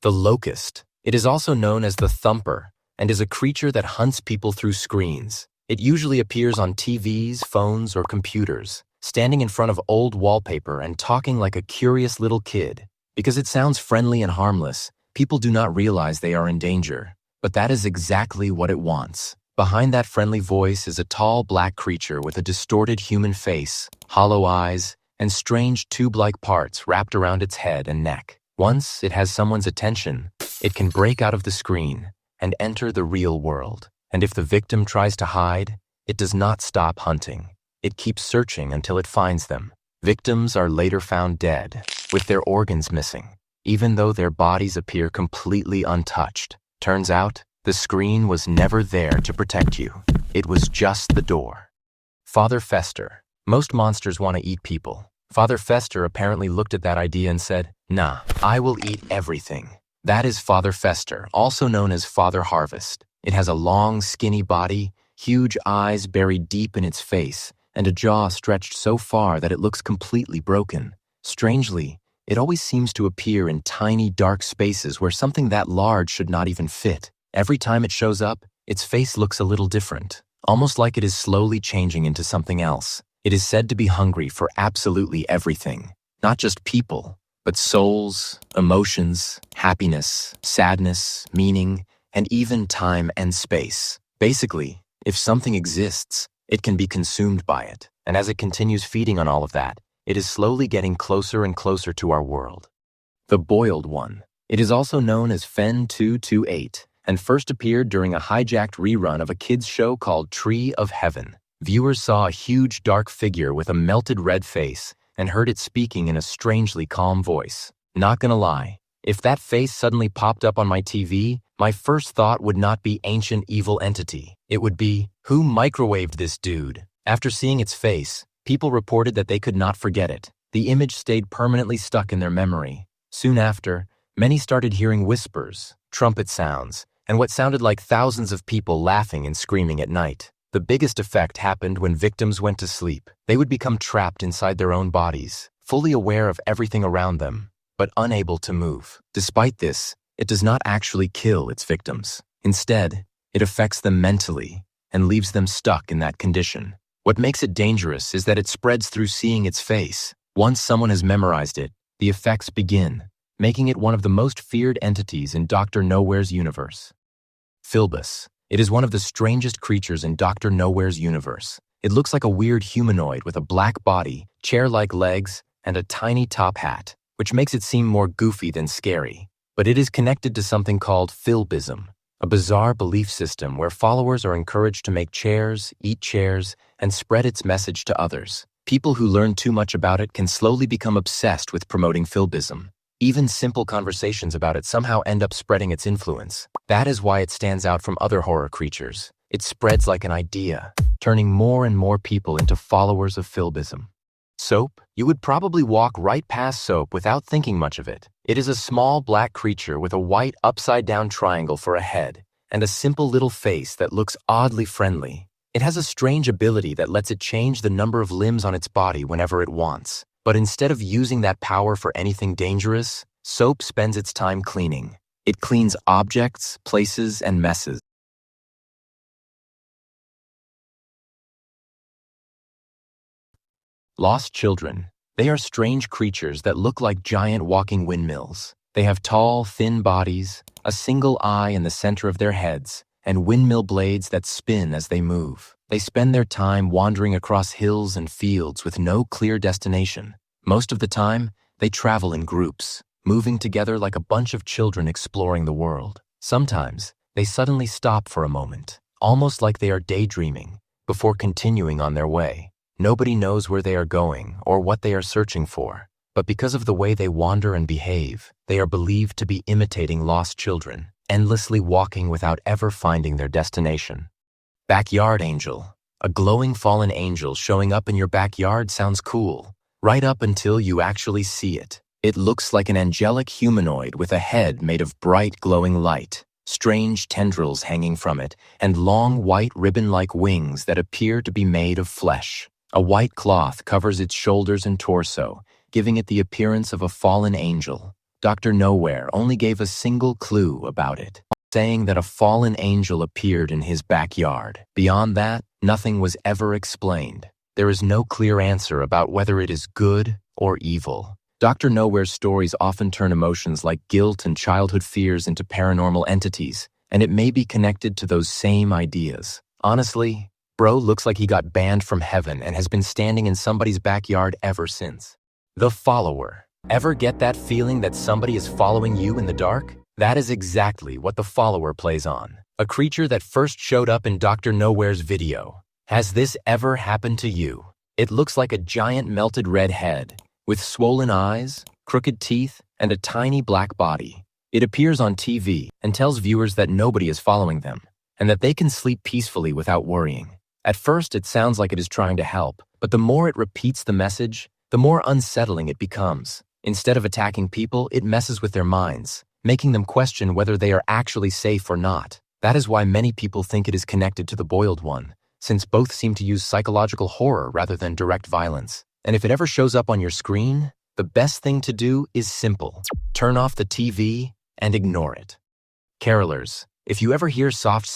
The locust. It is also known as the thumper and is a creature that hunts people through screens. It usually appears on TVs, phones, or computers, standing in front of old wallpaper and talking like a curious little kid. Because it sounds friendly and harmless, people do not realize they are in danger. But that is exactly what it wants. Behind that friendly voice is a tall black creature with a distorted human face, hollow eyes, and strange tube-like parts wrapped around its head and neck. Once it has someone's attention, it can break out of the screen and enter the real world. And if the victim tries to hide, it does not stop hunting. It keeps searching until it finds them. Victims are later found dead, with their organs missing, even though their bodies appear completely untouched. Turns out, the screen was never there to protect you. It was just the door. Father Fester. Most monsters want to eat people. Father Fester apparently looked at that idea and said, "Nah, I will eat everything." That is Father Fester, also known as Father Harvest. It has a long, skinny body, huge eyes buried deep in its face, and a jaw stretched so far that it looks completely broken. Strangely, it always seems to appear in tiny, dark spaces where something that large should not even fit. Every time it shows up, its face looks a little different, almost like it is slowly changing into something else. It is said to be hungry for absolutely everything, not just people, but souls, emotions, happiness, sadness, meaning, and even time and space. Basically, if something exists, it can be consumed by it, and as it continues feeding on all of that, it is slowly getting closer and closer to our world. The Boiled One. It is also known as Fen 228, and first appeared during a hijacked rerun of a kids' show called Tree of Heaven. Viewers saw a huge dark figure with a melted red face and heard it speaking in a strangely calm voice. Not gonna lie, if that face suddenly popped up on my TV, my first thought would not be ancient evil entity. It would be, who microwaved this dude? After seeing its face, people reported that they could not forget it. The image stayed permanently stuck in their memory. Soon after, many started hearing whispers, trumpet sounds, and what sounded like thousands of people laughing and screaming at night. The biggest effect happened when victims went to sleep. They would become trapped inside their own bodies, fully aware of everything around them, but unable to move. Despite this, it does not actually kill its victims. Instead, it affects them mentally and leaves them stuck in that condition. What makes it dangerous is that it spreads through seeing its face. Once someone has memorized it, the effects begin, making it one of the most feared entities in Dr. Nowhere's universe. Philbus. It is one of the strangest creatures in Dr. Nowhere's universe. It looks like a weird humanoid with a black body, chair-like legs, and a tiny top hat, which makes it seem more goofy than scary. But it is connected to something called Philbism, a bizarre belief system where followers are encouraged to make chairs, eat chairs, and spread its message to others. People who learn too much about it can slowly become obsessed with promoting Philbism. Even simple conversations about it somehow end up spreading its influence. That is why it stands out from other horror creatures. It spreads like an idea, turning more and more people into followers of Philbism. Soap? You would probably walk right past Soap without thinking much of it. It is a small black creature with a white upside-down triangle for a head and a simple little face that looks oddly friendly. It has a strange ability that lets it change the number of limbs on its body whenever it wants. But instead of using that power for anything dangerous, Soap spends its time cleaning. It cleans objects, places, and messes. Lost children. They are strange creatures that look like giant walking windmills. They have tall, thin bodies, a single eye in the center of their heads, and windmill blades that spin as they move. They spend their time wandering across hills and fields with no clear destination. Most of the time, they travel in groups, moving together like a bunch of children exploring the world. Sometimes, they suddenly stop for a moment, almost like they are daydreaming, before continuing on their way. Nobody knows where they are going or what they are searching for, but because of the way they wander and behave, they are believed to be imitating lost children, endlessly walking without ever finding their destination. Backyard angel. A glowing fallen angel showing up in your backyard sounds cool, right up until you actually see it. It looks like an angelic humanoid with a head made of bright glowing light, strange tendrils hanging from it, and long white ribbon-like wings that appear to be made of flesh. A white cloth covers its shoulders and torso, giving it the appearance of a fallen angel. Dr. Nowhere only gave a single clue about it, saying that a fallen angel appeared in his backyard. Beyond that, nothing was ever explained. There is no clear answer about whether it is good or evil. Dr. Nowhere's stories often turn emotions like guilt and childhood fears into paranormal entities, and it may be connected to those same ideas. Honestly, bro looks like he got banned from heaven and has been standing in somebody's backyard ever since. The Follower. Ever get that feeling that somebody is following you in the dark? That is exactly what the Follower plays on. A creature that first showed up in Dr. Nowhere's video. Has this ever happened to you? It looks like a giant melted red head, with swollen eyes, crooked teeth, and a tiny black body. It appears on TV and tells viewers that nobody is following them, and that they can sleep peacefully without worrying. At first, it sounds like it is trying to help, but the more it repeats the message, the more unsettling it becomes. Instead of attacking people, it messes with their minds, making them question whether they are actually safe or not. That is why many people think it is connected to the Boiled One, since both seem to use psychological horror rather than direct violence. And if it ever shows up on your screen, the best thing to do is simple. Turn off the TV and ignore it. Carolers, if you ever hear soft